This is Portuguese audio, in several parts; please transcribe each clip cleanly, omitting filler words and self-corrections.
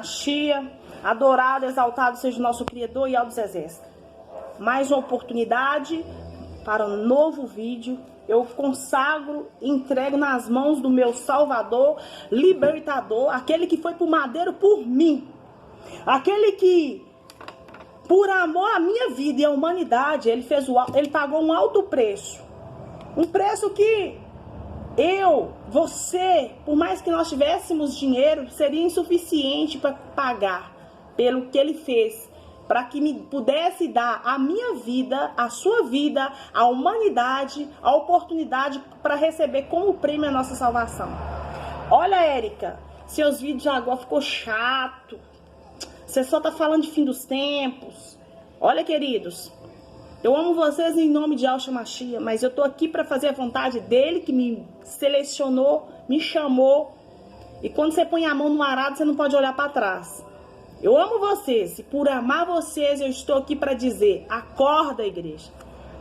Machia. Adorado, exaltado seja o nosso Criador e dos Exércitos. Mais uma oportunidade para um novo vídeo. Eu consagro e entrego nas mãos do meu Salvador, Libertador, aquele que foi pro madeiro por mim. Aquele que, por amor à minha vida e à humanidade, ele pagou um alto preço. Um preço que você, por mais que nós tivéssemos dinheiro, seria insuficiente para pagar pelo que ele fez, para que me pudesse dar a minha vida, a sua vida, a humanidade, a oportunidade para receber como prêmio a nossa salvação. Olha, Érica, seus vídeos agora ficou chato. Você só tá falando de fim dos tempos. Olha, queridos, eu amo vocês em nome de Yahshua Mashiach, mas eu tô aqui para fazer a vontade dele, que me selecionou, me chamou. E quando você põe a mão no arado, você não pode olhar para trás. Eu amo vocês, e por amar vocês, eu estou aqui para dizer: acorda, igreja.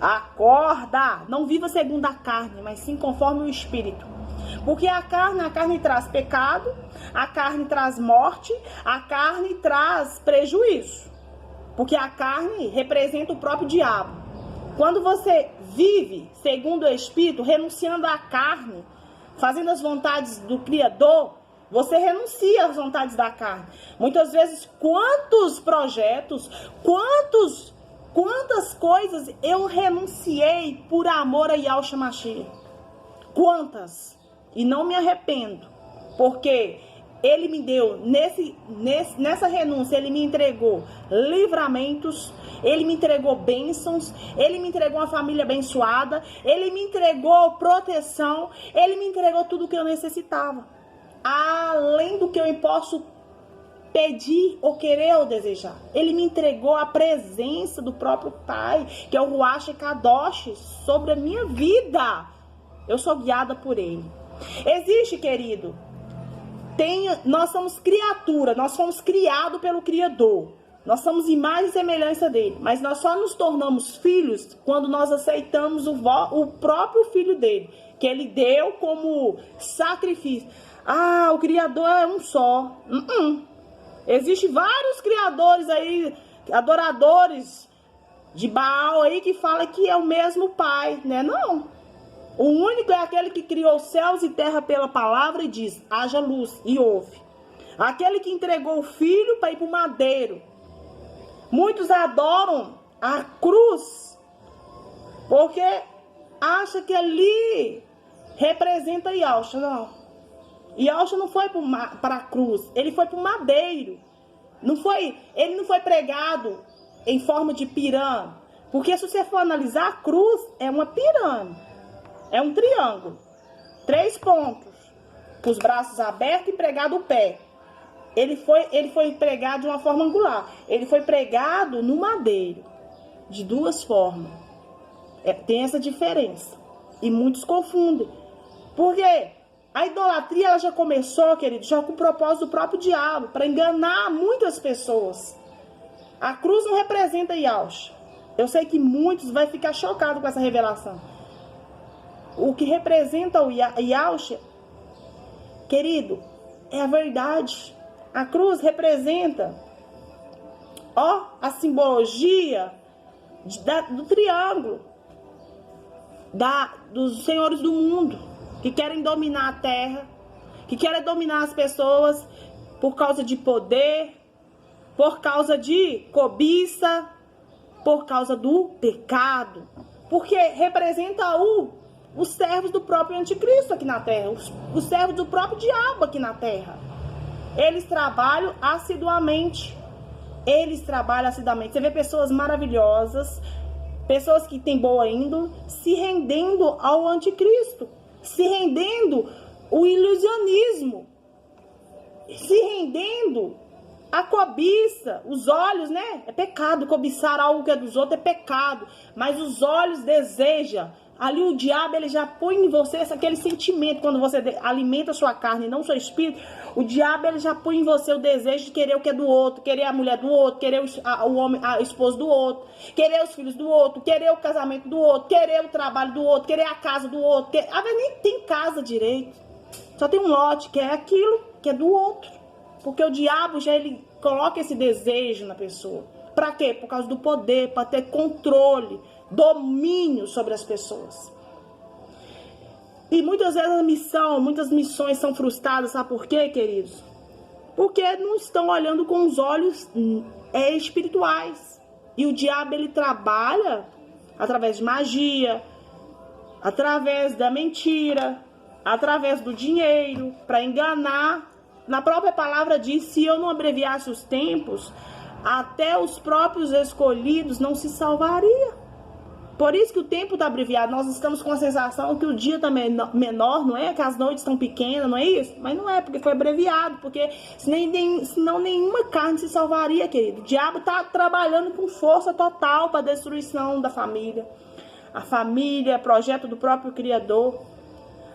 Acorda! Não viva segundo a carne, mas sim conforme o Espírito. Porque a carne traz pecado, a carne traz morte, a carne traz prejuízo. Porque a carne representa o próprio diabo. Quando você vive segundo o Espírito, renunciando à carne, fazendo as vontades do Criador, você renuncia às vontades da carne. Muitas vezes, quantos projetos, quantas coisas eu renunciei por amor a Yahshua Mashiach. Quantas? E não me arrependo, porque ele me deu, nessa renúncia, ele me entregou livramentos, ele me entregou bênçãos, ele me entregou uma família abençoada, ele me entregou proteção, ele me entregou tudo o que eu necessitava. Além do que eu posso pedir ou querer ou desejar. Ele me entregou a presença do próprio Pai, que é o Ruach Kadosh, sobre a minha vida. Eu sou guiada por ele. Existe, querido, nós somos criatura, nós fomos criados pelo Criador. Nós somos imagem e semelhança dele. Mas nós só nos tornamos filhos quando nós aceitamos o próprio Filho dele, que ele deu como sacrifício. Ah, o Criador é um só. Existem vários criadores aí, adoradores de Baal aí, que falam que é o mesmo Pai, né? Não. O único é aquele que criou céus e terra pela palavra e diz: haja luz, e houve. Aquele que entregou o Filho para ir para o madeiro. Muitos adoram a cruz, porque acham que ali representa Yahshua. Não. Yahshua não foi para a cruz, ele foi para o madeiro. Ele não foi pregado em forma de pirâmide. Porque se você for analisar, a cruz é uma pirâmide. É um triângulo. 3 pontos. Com os braços abertos e pregado o pé. Ele foi pregado de uma forma angular. Ele foi pregado no madeiro. De 2 formas. Tem essa diferença. E muitos confundem. Por quê? A idolatria ela já começou, querido, já com o propósito do próprio diabo, para enganar muitas pessoas. A cruz não representa Yahshua. Eu sei que muitos vão ficar chocados com essa revelação. O que representa o Yahshua, querido, é a verdade. A cruz representa, a simbologia do triângulo, dos senhores do mundo, que querem dominar a terra, que querem dominar as pessoas por causa de poder, por causa de cobiça, por causa do pecado. Porque representa os servos do próprio anticristo aqui na terra, os servos do próprio diabo aqui na terra. Eles trabalham assiduamente. Você vê pessoas maravilhosas, pessoas que têm boa índole, se rendendo ao anticristo. Se rendendo ao ilusionismo, se rendendo à cobiça, os olhos, né? É pecado, cobiçar algo que é dos outros é pecado, mas os olhos desejam. Ali o diabo, ele já põe em você aquele sentimento, quando você alimenta a sua carne e não o seu espírito, o diabo, ele já põe em você o desejo de querer o que é do outro, querer a mulher do outro, querer o homem, a esposa do outro, querer os filhos do outro, querer o casamento do outro, querer o trabalho do outro, querer a casa do outro. Às vezes nem tem casa direito, só tem um lote, que é aquilo que é do outro. Porque o diabo já ele coloca esse desejo na pessoa. Para quê? Por causa do poder, para ter controle, domínio sobre as pessoas. E muitas vezes muitas missões são frustradas, sabe por quê, queridos? Porque não estão olhando com os olhos espirituais. E o diabo ele trabalha através de magia, através da mentira, através do dinheiro, para enganar. Na própria palavra diz, se eu não abreviasse os tempos, até os próprios escolhidos não se salvariam. Por isso que o tempo está abreviado. Nós estamos com a sensação que o dia está menor, não é? Que as noites estão pequenas, não é isso? Mas não é, porque foi abreviado. Porque senão nenhuma carne se salvaria, querido. O diabo está trabalhando com força total para a destruição da família. A família é projeto do próprio Criador.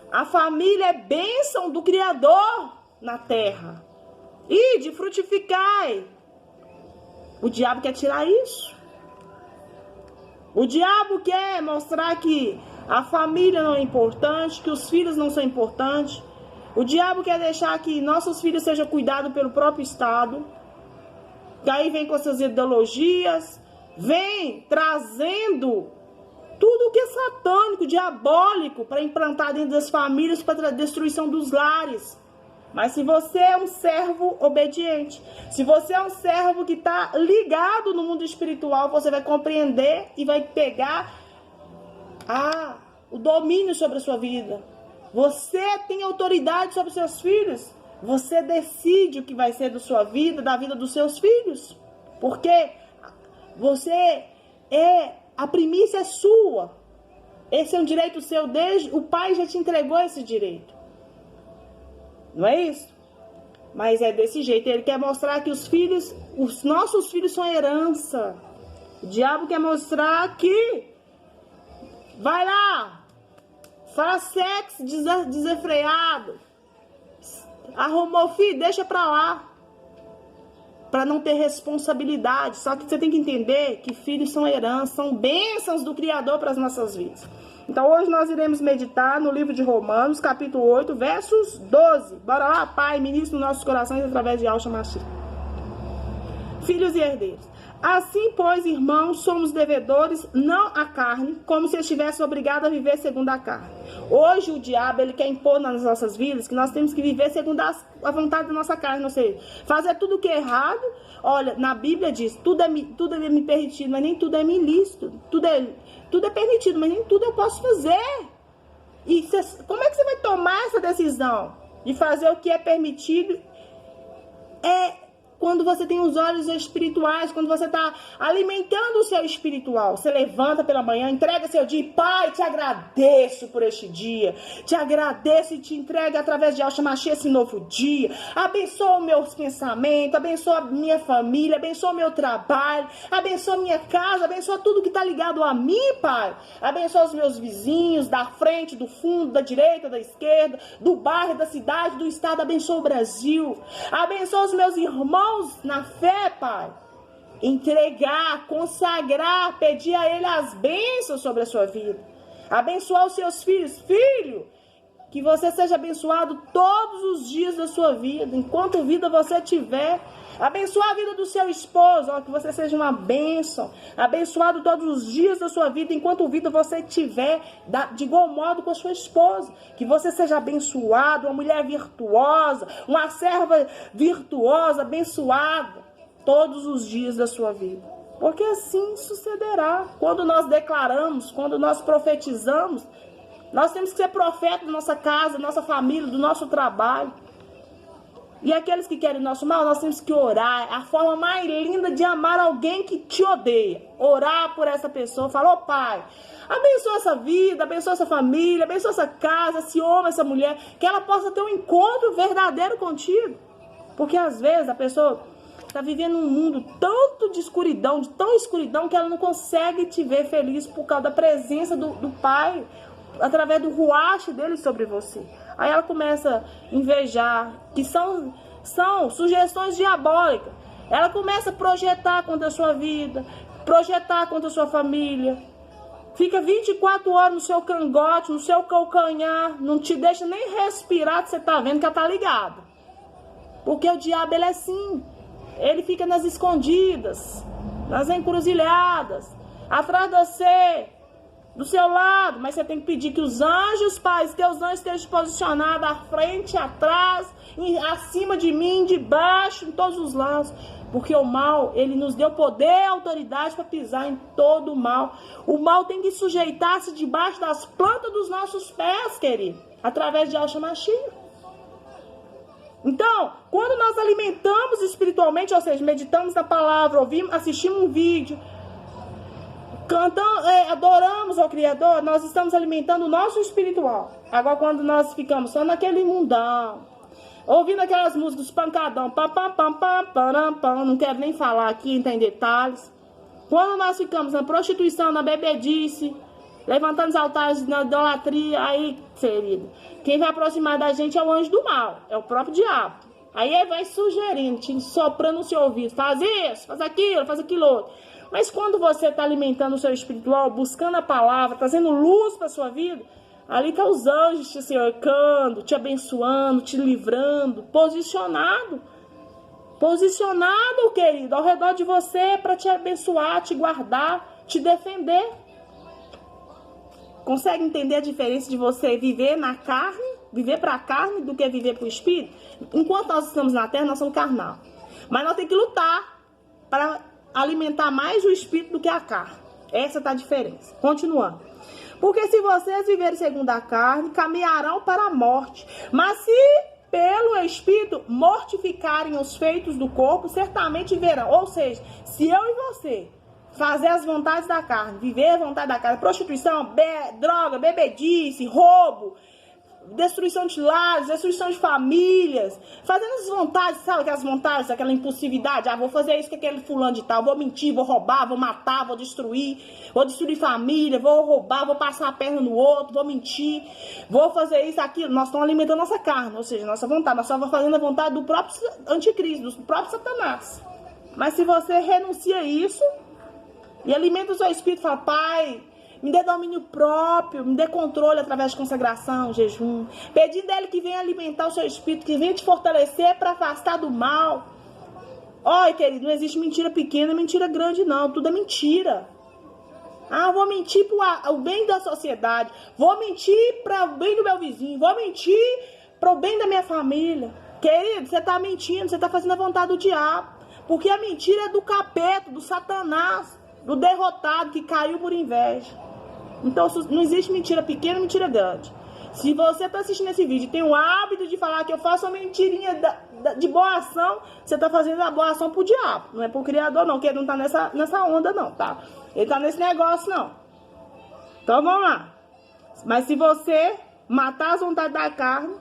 A família é bênção do Criador na terra. Ide, frutificai. O diabo quer tirar isso. O diabo quer mostrar que a família não é importante, que os filhos não são importantes. O diabo quer deixar que nossos filhos sejam cuidados pelo próprio Estado. Que aí vem com essas ideologias, vem trazendo tudo que é satânico, diabólico, para implantar dentro das famílias, para a destruição dos lares. Mas se você é um servo obediente, se você é um servo que está ligado no mundo espiritual, você vai compreender e vai pegar o domínio sobre a sua vida. Você tem autoridade sobre os seus filhos. Você decide o que vai ser da sua vida, da vida dos seus filhos. Porque a primícia é sua. Esse é um direito seu, desde o pai já te entregou esse direito. Não é isso? Mas é desse jeito. Ele quer mostrar que os nossos filhos são herança. O diabo quer mostrar que vai lá, faz sexo desenfreado, arrumou filho, deixa pra lá, para não ter responsabilidade. Só que você tem que entender que filhos são herança, são bênçãos do Criador para as nossas vidas. Então hoje nós iremos meditar no livro de Romanos, capítulo 8, versos 12. Bora lá, Pai, ministra nos nossos corações através de Yahshua Mashiach. Filhos e herdeiros. Assim, pois, irmãos, somos devedores, não à carne, como se estivesse obrigado a viver segundo a carne. Hoje o diabo ele quer impor nas nossas vidas que nós temos que viver segundo a vontade da nossa carne, ou seja, fazer tudo o que é errado. Olha, na Bíblia diz, tudo é me permitido, mas nem tudo é me ilícito. Tudo é permitido, mas nem tudo eu posso fazer. E como é que você vai tomar essa decisão de fazer o que é permitido? Quando você tem os olhos espirituais, quando você está alimentando o seu espiritual. Você levanta pela manhã, entrega seu dia. Pai, te agradeço por este dia. Te agradeço e te entrego através de Yahshua Mashiach esse novo dia. Abençoa meus pensamentos, abençoa minha família, abençoa meu trabalho, abençoa minha casa, abençoa tudo que está ligado a mim, Pai. Abençoa os meus vizinhos, da frente, do fundo, da direita, da esquerda, do bairro, da cidade, do estado. Abençoa o Brasil. Abençoa os meus irmãos na fé, Pai. Entregar, consagrar, pedir a Ele as bênçãos sobre a sua vida. Abençoar os seus filhos. Filho, que você seja abençoado todos os dias da sua vida, enquanto vida você tiver. Abençoar a vida do seu esposo, que você seja uma bênção. Abençoado todos os dias da sua vida, enquanto vida você tiver, de igual modo com a sua esposa. Que você seja abençoado, uma mulher virtuosa, uma serva virtuosa, abençoada, todos os dias da sua vida. Porque assim sucederá. Quando nós declaramos, quando nós profetizamos, nós temos que ser profeta da nossa casa, da nossa família, do nosso trabalho. E aqueles que querem o nosso mal, nós temos que orar. A forma mais linda de amar alguém que te odeia. Orar por essa pessoa. Falar, Pai, abençoa essa vida, abençoa essa família, abençoa essa casa, esse homem, essa mulher. Que ela possa ter um encontro verdadeiro contigo. Porque às vezes a pessoa está vivendo um mundo tanto de escuridão, de tão escuridão, que ela não consegue te ver feliz por causa da presença do Pai, através do ruache dele sobre você. Aí ela começa a invejar, que são sugestões diabólicas. Ela começa a projetar contra a sua vida, projetar contra a sua família. Fica 24 horas no seu cangote, no seu calcanhar, não te deixa nem respirar, que você tá vendo que ela tá ligada. Porque o diabo, ele é assim. Ele fica nas escondidas, nas encruzilhadas, atrás de você, do seu lado. Mas você tem que pedir que os anjos, pais, que os anjos estejam posicionados à frente, atrás, acima de mim, de baixo, em todos os lados. Porque o mal, ele nos deu poder e autoridade para pisar em todo o mal. O mal tem que sujeitar-se debaixo das plantas dos nossos pés, querido, através de Yahshua Mashiach. Então, quando nós alimentamos espiritualmente, ou seja, meditamos na palavra, ouvimos, assistimos um vídeo, cantamos, adoramos ao Criador, nós estamos alimentando o nosso espiritual. Agora, quando nós ficamos só naquele mundão, ouvindo aquelas músicas pancadão, pam, pam, pam, pam, pam, pam, não quero nem falar aqui, não tem detalhes. Quando nós ficamos na prostituição, na bebedice, levantando os altares na idolatria, aí, querido, quem vai aproximar da gente é o anjo do mal, é o próprio diabo. Aí ele vai sugerindo, te soprando no seu ouvido, faz isso, faz aquilo outro. Mas quando você está alimentando o seu espiritual, buscando a palavra, trazendo luz para a sua vida, ali está os anjos te cercando, te abençoando, te livrando, posicionado, querido, ao redor de você para te abençoar, te guardar, te defender. Consegue entender a diferença de você viver na carne, viver para a carne, do que viver para o espírito? Enquanto nós estamos na terra, nós somos carnal. Mas nós temos que lutar para alimentar mais o espírito do que a carne. Essa tá a diferença. Continuando. Porque se vocês viverem segundo a carne, caminharão para a morte. Mas se pelo espírito mortificarem os feitos do corpo, certamente verão. Ou seja, se eu e você fazer as vontades da carne, viver a vontade da carne, prostituição, droga, bebedice, roubo, destruição de lares, destruição de famílias, fazendo as vontades, sabe aquelas vontades, aquela impulsividade, vou fazer isso com aquele fulano de tal, vou mentir, vou roubar, vou matar, vou destruir família, vou roubar, vou passar a perna no outro, vou mentir, vou fazer isso, aquilo. Nós estamos alimentando nossa carne, ou seja, nossa vontade, nós estamos fazendo a vontade do próprio anticristo, do próprio Satanás. Mas se você renuncia a isso e alimenta o seu espírito, fala, Pai, me dê domínio próprio, me dê controle através de consagração, jejum. Pedindo a Ele que venha alimentar o seu espírito, que venha te fortalecer para afastar do mal. Olha, querido, não existe mentira pequena, mentira grande não, tudo é mentira. Vou mentir para o bem da sociedade, vou mentir para o bem do meu vizinho, vou mentir para o bem da minha família. Querido, você está mentindo, você está fazendo a vontade do diabo. Porque a mentira é do capeta, do Satanás, do derrotado que caiu por inveja. Então não existe mentira pequena, mentira grande. Se você está assistindo esse vídeo e tem o hábito de falar que eu faço uma mentirinha de boa ação, você está fazendo a boa ação pro diabo. Não é pro Criador não, que ele não está nessa onda não, tá? Ele está nesse negócio não. Então vamos lá. Mas se você matar as vontades da carne,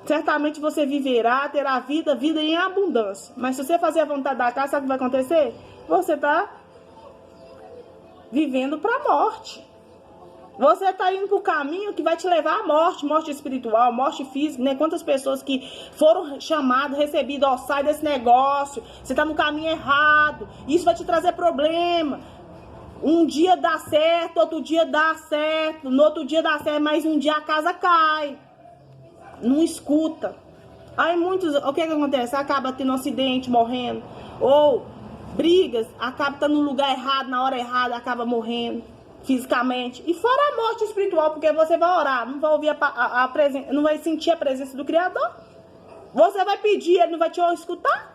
certamente você viverá, terá vida em abundância. Mas se você fazer a vontade da carne, sabe o que vai acontecer? Você está vivendo para a morte. Você está indo para o caminho que vai te levar à morte, morte espiritual, morte física, né? Quantas pessoas que foram chamadas, recebidas, sai desse negócio, você está no caminho errado, isso vai te trazer problema. Um dia dá certo, outro dia dá certo, no outro dia dá certo, mas um dia a casa cai. Não escuta. Aí muitos, o que acontece? Acaba tendo um acidente, morrendo, ou brigas, acaba estando no lugar errado, na hora errada, acaba morrendo fisicamente. E fora a morte espiritual, porque você vai orar, não vai ouvir a presença, não vai sentir a presença do Criador. Você vai pedir, ele não vai te escutar.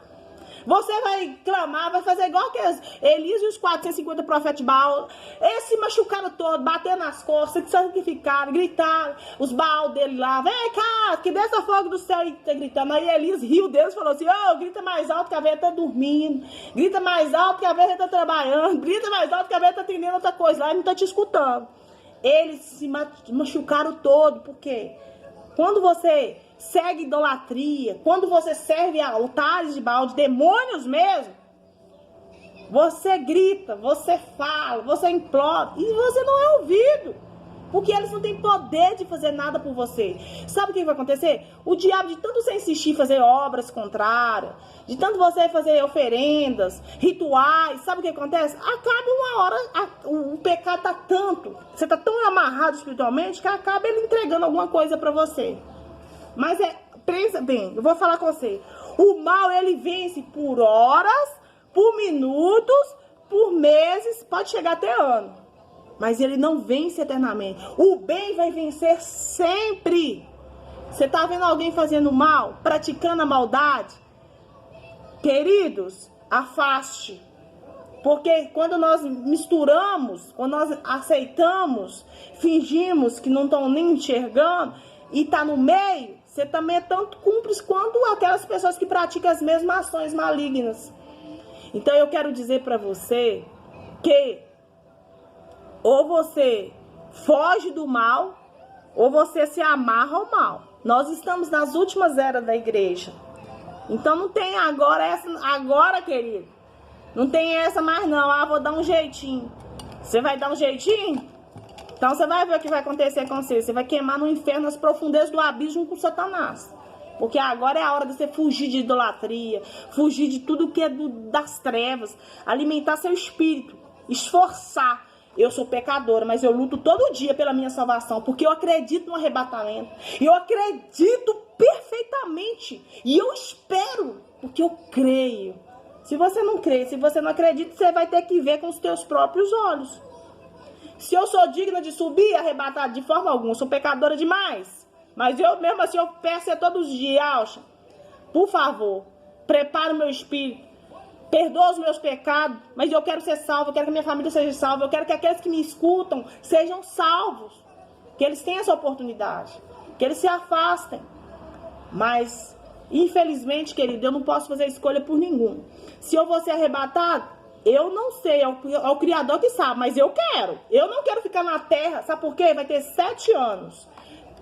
Você vai clamar, vai fazer igual aqueles Elias e os 450 profetas de Baal. Eles se machucaram todo, bateram nas costas, se santificaram, gritaram. Os Baal dele lá, vem cá, que desça fogo do céu, e tá gritando. Aí Elias riu deles e falou assim, grita mais alto que a velha tá dormindo. Grita mais alto que a velha tá trabalhando. Grita mais alto que a velha tá atendendo outra coisa lá e não tá te escutando. Eles se machucaram todo, porque quando você segue idolatria, quando você serve a altares de Baal, de demônios mesmo, você grita, você fala, você implora, e você não é ouvido, porque eles não têm poder de fazer nada por você. Sabe o que vai acontecer? O diabo, de tanto você insistir em fazer obras contrárias, de tanto você fazer oferendas, rituais, sabe o que acontece? Acaba uma hora, o pecado tá tanto, você tá tão amarrado espiritualmente, que acaba ele entregando alguma coisa para você. Mas pensa bem, eu vou falar com você. O mal, ele vence por horas, por minutos, por meses, pode chegar até ano. Mas ele não vence eternamente. O bem vai vencer sempre. Você está vendo alguém fazendo mal, praticando a maldade? Queridos, afaste. Porque quando nós misturamos, quando nós aceitamos, fingimos que não estão nem enxergando e está no meio, você também é tanto cúmplice quanto aquelas pessoas que praticam as mesmas ações malignas. Então eu quero dizer para você que ou você foge do mal, ou você se amarra ao mal. Nós estamos nas últimas eras da igreja. Então não tem agora, querido. Não tem essa mais não. Ah, vou dar um jeitinho. Você vai dar um jeitinho? Então você vai ver o que vai acontecer com você. Você vai queimar no inferno, nas profundezas do abismo com Satanás. Porque agora é a hora de você fugir de idolatria, fugir de tudo que é das trevas, alimentar seu espírito, esforçar. Eu sou pecadora, mas eu luto todo dia pela minha salvação, porque eu acredito no arrebatamento. Eu acredito perfeitamente. E eu espero, porque eu creio. Se você não crê, se você não acredita, você vai ter que ver com os teus próprios olhos. Se eu sou digna de subir arrebatada de forma alguma, sou pecadora demais. Mas eu mesmo assim, eu peço todos os dias, Alcha, por favor, prepara o meu espírito. Perdoa os meus pecados, mas eu quero ser salvo, eu quero que minha família seja salva, eu quero que aqueles que me escutam sejam salvos, que eles tenham essa oportunidade, que eles se afastem. Mas, infelizmente, querido, eu não posso fazer escolha por nenhum. Se eu vou ser arrebatado, eu não sei, é o Criador que sabe, mas eu quero. Eu não quero ficar na terra, sabe por quê? Vai ter 7 anos.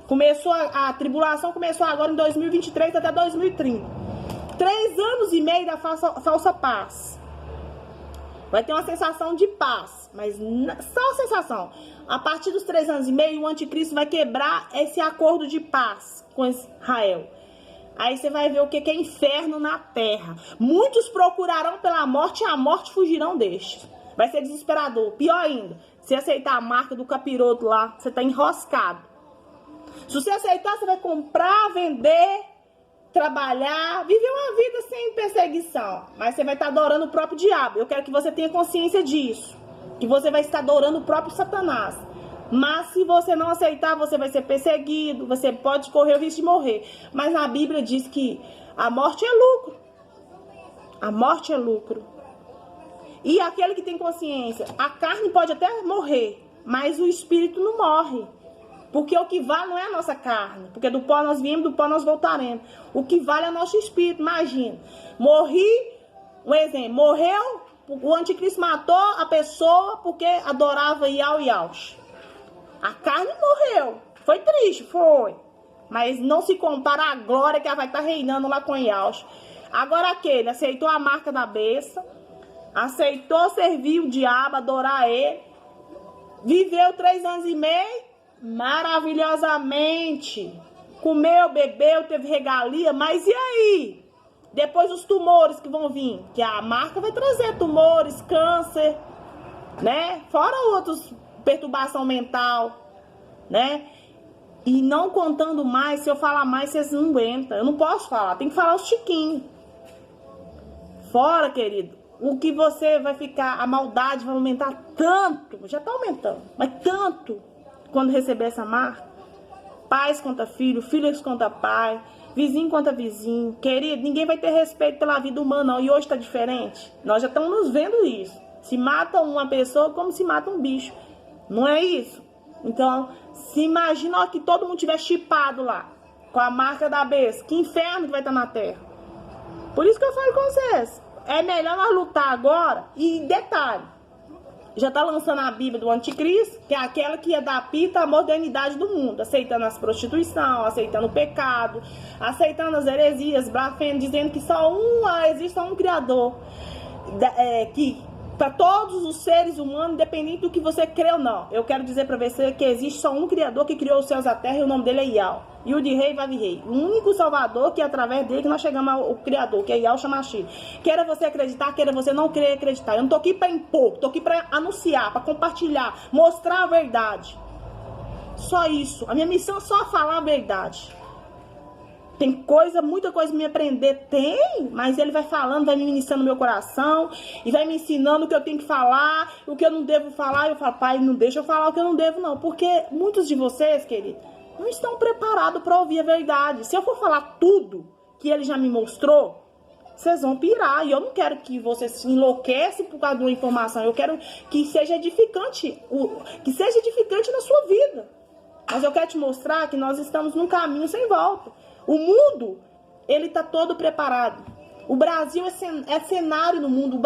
Começou a tribulação começou agora em 2023 até 2030. 3 anos e meio da falsa paz. Vai ter uma sensação de paz, mas só a sensação. A partir dos 3 anos e meio, o anticristo vai quebrar esse acordo de paz com Israel. Aí você vai ver o que é inferno na terra. Muitos procurarão pela morte e a morte fugirão destes. Vai ser desesperador. Pior ainda, se aceitar a marca do capiroto lá, você está enroscado. Se você aceitar, você vai comprar, vender, trabalhar, viver uma vida sem perseguição, mas você vai estar adorando o próprio diabo. Eu quero que você tenha consciência disso, que você vai estar adorando o próprio Satanás. Mas se você não aceitar, você vai ser perseguido, você pode correr o risco de morrer. Mas na Bíblia diz que a morte é lucro. A morte é lucro. E aquele que tem consciência, a carne pode até morrer, mas o espírito não morre. Porque o que vale não é a nossa carne. Porque do pó nós viemos, do pó nós voltaremos. O que vale é o nosso espírito. Imagina. Um exemplo. Morreu, o anticristo matou a pessoa porque adorava Iau e Yaush. A carne morreu. Foi triste, foi. Mas não se compara à glória que ela vai estar reinando lá com Yaush. Agora aquele aceitou a marca da besta, aceitou servir o diabo, adorar ele, viveu 3 anos e meio, maravilhosamente, comeu, bebeu, teve regalia, mas e aí? Depois os tumores que vão vir, que a marca vai trazer tumores, câncer, né? Fora outros, perturbação mental, né? E não contando mais, se eu falar mais, vocês não aguentam. Eu não posso falar, tem que falar os tiquinhos. Fora, querido, o que você vai ficar, a maldade vai aumentar tanto, já tá aumentando, mas tanto. Quando receber essa marca, pais contra filho, filhos contra pai, vizinho contra vizinho. Querido, ninguém vai ter respeito pela vida humana, não. E hoje está diferente. Nós já estamos nos vendo isso. Se mata uma pessoa como se mata um bicho. Não é isso? Então, se imagina que todo mundo tiver chipado lá, com a marca da besta. Que inferno que vai estar na terra. Por isso que eu falo com vocês. É melhor nós lutar agora. E detalhe, já está lançando a Bíblia do Anticristo, que é aquela que ia dar pita à modernidade do mundo, aceitando as prostituição, aceitando o pecado, aceitando as heresias, blasfêmias, dizendo que existe só um Criador, que para todos os seres humanos, independente do que você crê ou não. Eu quero dizer para você que existe só um Criador que criou os céus e a terra, e o nome dele é Yau. E o de rei vai vir rei. O único Salvador que é através dele que nós chegamos ao Criador, que é Yau Shamashi. Queira você acreditar, queira você não querer acreditar. Eu não tô aqui para impor, tô aqui para anunciar, para compartilhar, mostrar a verdade. Só isso. A minha missão é só falar a verdade. Tem muita coisa me aprender? Tem, mas ele vai falando, vai me ministrando no meu coração e vai me ensinando o que eu tenho que falar, o que eu não devo falar. Eu falo, pai, não deixa eu falar o que eu não devo não, porque muitos de vocês, querido, não estão preparados para ouvir a verdade. Se eu for falar tudo que ele já me mostrou, vocês vão pirar. E eu não quero que vocês se enlouqueçam por causa de uma informação. Eu quero que seja edificante, na sua vida. Mas eu quero te mostrar que nós estamos num caminho sem volta. O mundo, ele está todo preparado. O Brasil é cenário no mundo.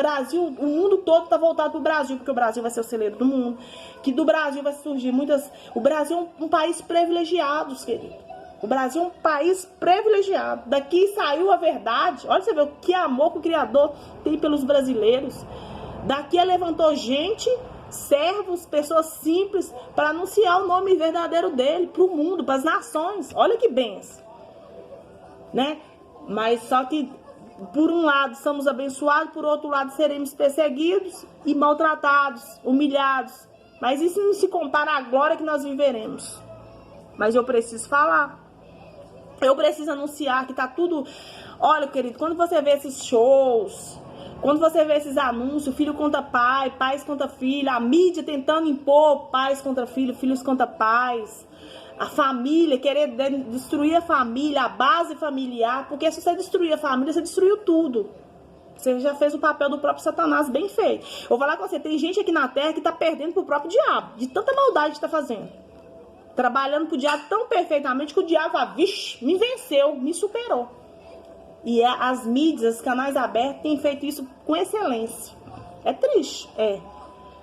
O mundo todo está voltado para o Brasil, porque o Brasil vai ser o celeiro do mundo. Que do Brasil vai surgir muitas... O Brasil é um país privilegiado, querido. O Brasil é um país privilegiado. Daqui saiu a verdade. Olha você vê o que amor que o Criador tem pelos brasileiros. Daqui levantou gente, servos, pessoas simples, para anunciar o nome verdadeiro dele para o mundo, para as nações. Olha que bênção. Né? Mas só que por um lado somos abençoados, por outro lado seremos perseguidos e maltratados, humilhados. Mas isso não se compara à glória que nós viveremos. Mas eu preciso falar. Eu preciso anunciar que tá tudo... Olha, querido, quando você vê esses shows, quando você vê esses anúncios, filho contra pai, pais contra filho, a mídia tentando impor pais contra filho, filhos contra pais, a família, querer destruir a família, a base familiar, porque se você destruir a família, você destruiu tudo. Você já fez o papel do próprio Satanás bem feito. Eu vou falar com você, tem gente aqui na terra que tá perdendo pro próprio diabo, de tanta maldade que tá fazendo. Trabalhando pro diabo tão perfeitamente que o diabo fala, vixe, me venceu, me superou. E as mídias, os canais abertos têm feito isso com excelência. É triste,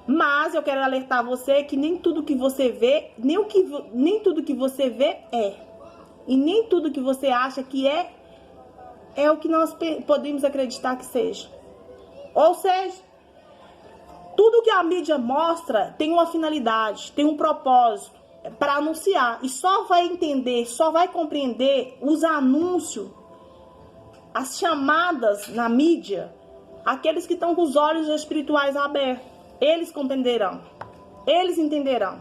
Mas eu quero alertar você que nem tudo que você vê, nem tudo que você vê é. E nem tudo que você acha que é o que nós podemos acreditar que seja. Ou seja, tudo que a mídia mostra tem uma finalidade, tem um propósito para anunciar. E só vai entender, só vai compreender os anúncios, as chamadas na mídia, aqueles que estão com os olhos espirituais abertos. Eles compreenderão. Eles entenderão.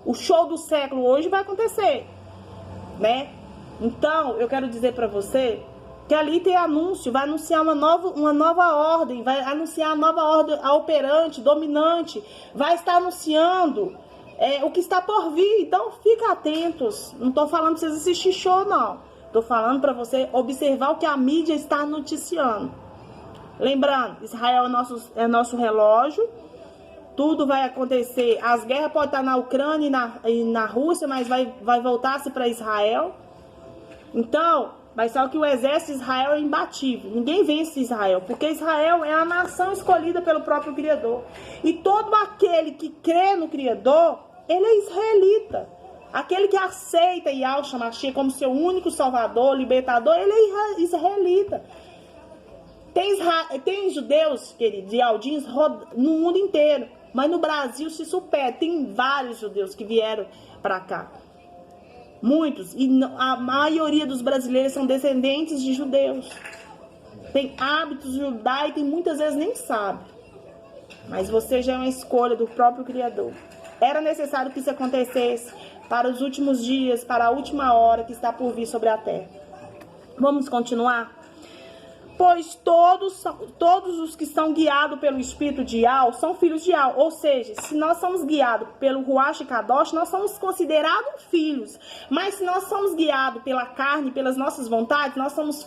O show do século hoje vai acontecer, né? Então, eu quero dizer para você que ali tem anúncio, vai anunciar uma nova ordem, vai anunciar a nova ordem operante, dominante, vai estar anunciando o que está por vir. Então, fica atentos. Não estou falando para vocês assistir show, não. Estou falando para você observar o que a mídia está noticiando. Lembrando, Israel é nosso relógio. Tudo vai acontecer. As guerras podem estar na Ucrânia e na Rússia, mas vai voltar-se para Israel. Então, mas só que o exército de Israel é imbatível. Ninguém vence Israel, porque Israel é a nação escolhida pelo próprio Criador. E todo aquele que crê no Criador, ele é israelita. Aquele que aceita Yahshua Mashiach como seu único salvador, libertador, ele é israelita. Tem judeus, queridos, e aldins no mundo inteiro. Mas no Brasil se supera. Tem vários judeus que vieram para cá. Muitos. E a maioria dos brasileiros são descendentes de judeus. Tem hábitos judaicos e muitas vezes nem sabe. Mas você já é uma escolha do próprio Criador. Era necessário que isso acontecesse para os últimos dias, para a última hora que está por vir sobre a terra. Vamos continuar? Pois todos os que são guiados pelo Espírito de Yah são filhos de Yah. Ou seja, se nós somos guiados pelo Ruach Kadosh, nós somos considerados filhos. Mas se nós somos guiados pela carne, pelas nossas vontades, nós somos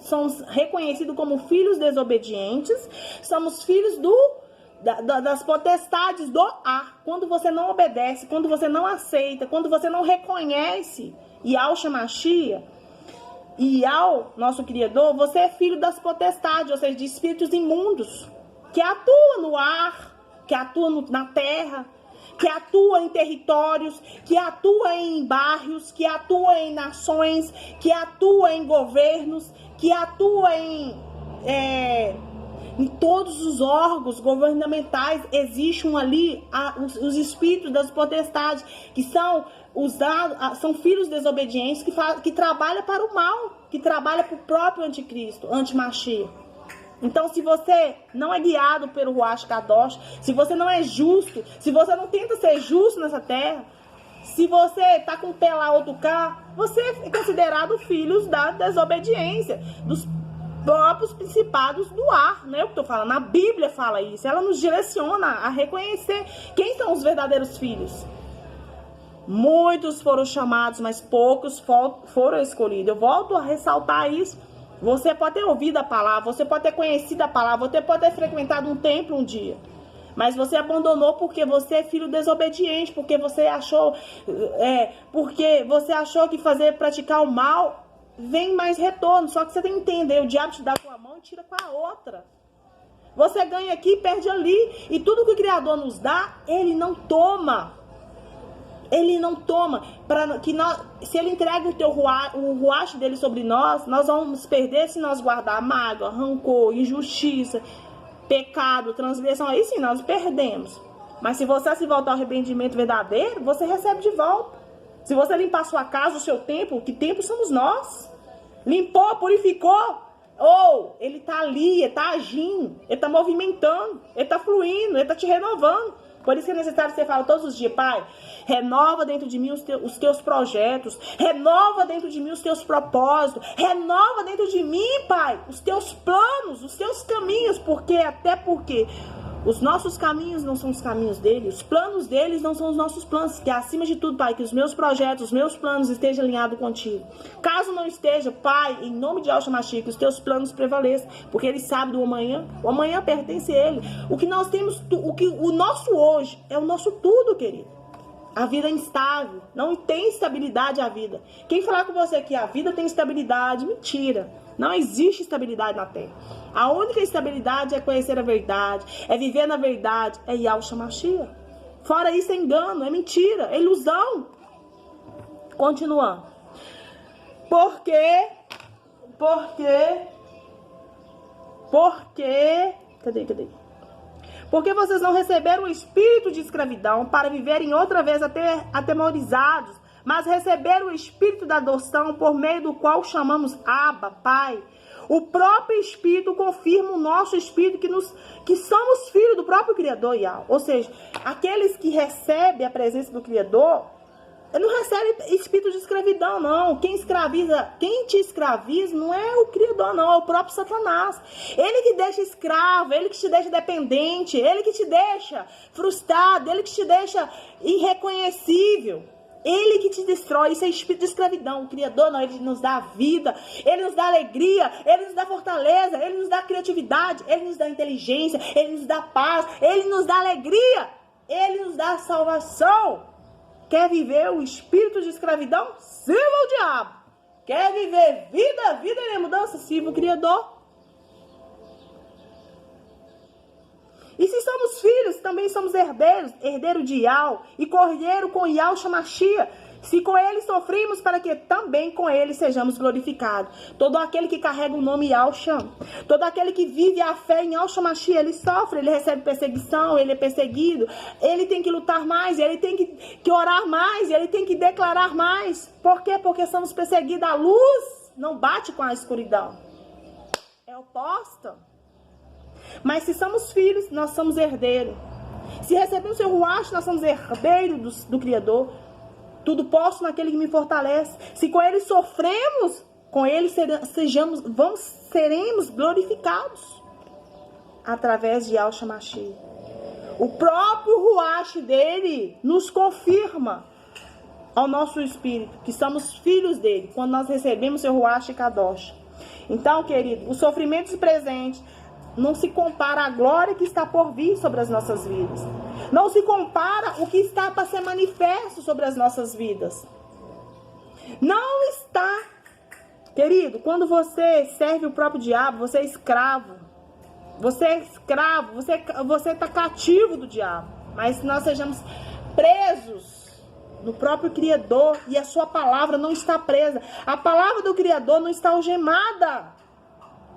somos reconhecidos como filhos desobedientes. Somos filhos das potestades do ar. Quando você não obedece, quando você não aceita, quando você não reconhece Yahshua Mashiach, e ao nosso Criador, você é filho das potestades, ou seja, de espíritos imundos, que atuam no ar, que atuam na terra, que atuam em territórios, que atuam em bairros, que atuam em nações, que atuam em governos, que atuam em todos os órgãos governamentais. Existem ali os espíritos das potestades, que são filhos desobedientes, que trabalham para o mal, que trabalham para o próprio anticristo, anti-Mashiach. Então, se você não é guiado pelo Ruach Kadosh, se você não é justo, se você não tenta ser justo nessa terra, Se você tá com o pé lá, outro cá, você é considerado filhos da desobediência, dos próprios principados do ar, né? Eu que tô falando, a Bíblia fala isso, ela nos direciona a reconhecer quem são os verdadeiros filhos. Muitos foram chamados, mas poucos foram escolhidos. Eu volto a ressaltar isso. Você pode ter ouvido a palavra, você pode ter conhecido a palavra, você pode ter frequentado um templo um dia, mas você abandonou porque você é filho desobediente, porque você achou que praticar o mal vem mais retorno. Só que você tem que entender, o diabo te dá com a mão e tira com a outra. Você ganha aqui e perde ali. E tudo que o Criador nos dá, ele não toma. Ele não toma. Se ele entrega o ruache dele sobre nós, nós vamos perder se nós guardar mágoa, rancor, injustiça, pecado, transgressão. Aí sim nós perdemos. Mas se você se voltar ao arrependimento verdadeiro, você recebe de volta. Se você limpar sua casa, o seu templo, que templo somos nós? Limpou, purificou. Ele tá ali, ele tá agindo, ele tá movimentando, ele tá fluindo, ele tá te renovando. Por isso que é necessário que você fale todos os dias: Pai, renova dentro de mim os teus projetos, renova dentro de mim os teus propósitos, renova dentro de mim, Pai, os teus planos, os teus caminhos, porque os nossos caminhos não são os caminhos dele, os planos deles não são os nossos planos. Que acima de tudo, Pai, que os meus projetos, os meus planos estejam alinhados contigo. Caso não esteja, Pai, em nome de Yahshua Mashiach, que os teus planos prevaleçam, porque ele sabe do amanhã. O amanhã pertence a ele. O que nós temos, o nosso hoje é o nosso tudo, querido. A vida é instável, não tem estabilidade a vida. Quem falar com você que a vida tem estabilidade, mentira. Não existe estabilidade na Terra. A única estabilidade é conhecer a verdade, é viver na verdade, é Yahshua Mashiach. Fora isso é engano, é mentira, é ilusão. Continuando. Cadê? Porque vocês não receberam o espírito de escravidão para viverem outra vez atemorizados, mas receberam o espírito da adoção, por meio do qual chamamos Abba, Pai. O próprio Espírito confirma o nosso espírito que somos filhos do próprio Criador, Yahweh. Ou seja, aqueles que recebem a presença do Criador, não recebem espírito de escravidão, não. Quem te escraviza não é o Criador, não, é o próprio Satanás. Ele que deixa escravo, ele que te deixa dependente, ele que te deixa frustrado, ele que te deixa irreconhecível. Ele que te destrói, isso é espírito de escravidão. O Criador não, ele nos dá vida, ele nos dá alegria, ele nos dá fortaleza, ele nos dá criatividade, ele nos dá inteligência, ele nos dá paz, ele nos dá alegria, ele nos dá salvação. Quer viver o espírito de escravidão? Sirva o diabo. Quer viver vida e mudança? Sirva o Criador. E se somos filhos, também somos herdeiros, herdeiro de Yahweh e cordeiro com Yahshua Mashiach. Se com ele sofrimos, para que também com ele sejamos glorificados. Todo aquele que carrega o nome Yahshua, todo aquele que vive a fé em Yahshua Mashiach, ele sofre, ele recebe perseguição, ele é perseguido, ele tem que lutar mais, ele tem que orar mais, ele tem que declarar mais. Por quê? Porque somos perseguidos. A luz não bate com a escuridão, é oposta. Mas se somos filhos, nós somos herdeiros. Se recebemos o seu ruach, nós somos herdeiros do Criador. Tudo posso naquele que me fortalece. Se com ele sofremos, com ele seremos glorificados através de Yahshua Mashiach. O próprio ruach dele nos confirma ao nosso espírito que somos filhos dele, quando nós recebemos seu ruach kadosh. Então, querido, os sofrimentos presentes não se compara à glória que está por vir sobre as nossas vidas. Não se compara o que está para ser manifesto sobre as nossas vidas. Não está. Querido, quando você serve o próprio diabo, você é escravo. Você é escravo, você está cativo do diabo. Mas nós sejamos presos no próprio Criador e a sua palavra não está presa. A palavra do Criador não está algemada.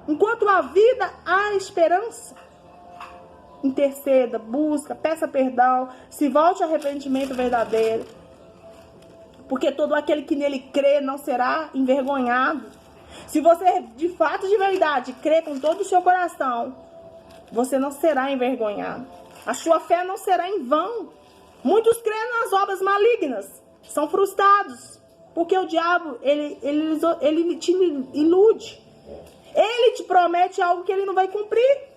Enquanto há vida, há esperança. Interceda, busca, peça perdão, se volte ao arrependimento verdadeiro. Porque todo aquele que nele crê não será envergonhado. Se você de fato, de verdade, crê com todo o seu coração, você não será envergonhado. A sua fé não será em vão. Muitos creem nas obras malignas, são frustrados. Porque o diabo, ele te ilude. Ele te promete algo que ele não vai cumprir.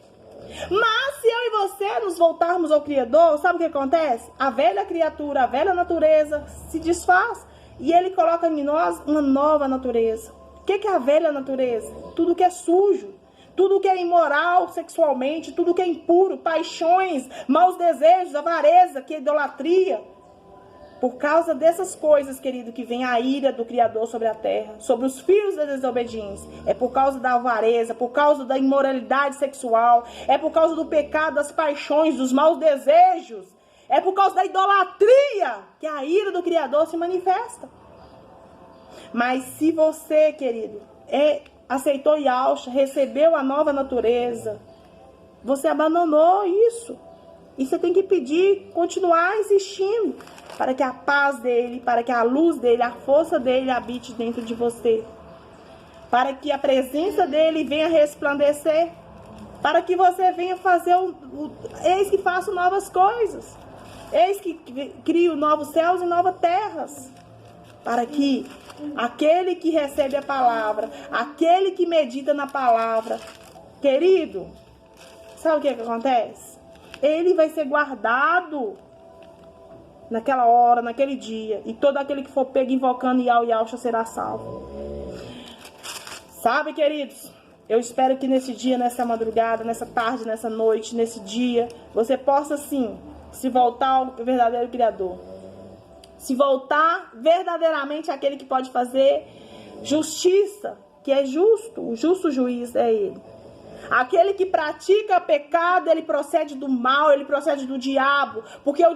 Mas se eu e você nos voltarmos ao Criador, sabe o que acontece? A velha criatura, a velha natureza se desfaz. E ele coloca em nós uma nova natureza. O que é a velha natureza? Tudo que é sujo. Tudo que é imoral sexualmente, tudo que é impuro, paixões, maus desejos, avareza, que é idolatria. Por causa dessas coisas, querido, que vem a ira do Criador sobre a terra, sobre os filhos da desobediência. É por causa da avareza, por causa da imoralidade sexual, é por causa do pecado, das paixões, dos maus desejos. É por causa da idolatria que a ira do Criador se manifesta. Mas se você, querido, aceitou Yahshua, recebeu a nova natureza, você abandonou isso. E você tem que pedir, continuar insistindo, para que a paz dele, para que a luz dele, a força dele habite dentro de você. Para que a presença dele venha resplandecer. Para que você venha fazer eis que faço novas coisas. Eis que crio novos céus e novas terras. Para que aquele que recebe a palavra, aquele que medita na palavra, querido, sabe o que acontece? Ele vai ser guardado naquela hora, naquele dia. E todo aquele que for pego invocando Yahshua será salvo. Sabe, queridos? Eu espero que nesse dia, nessa madrugada, nessa tarde, nessa noite, nesse dia, você possa sim se voltar ao verdadeiro Criador. Se voltar verdadeiramente àquele que pode fazer justiça, que é justo. O justo juiz é ele. Aquele que pratica pecado, ele procede do mal, ele procede do diabo. Porque o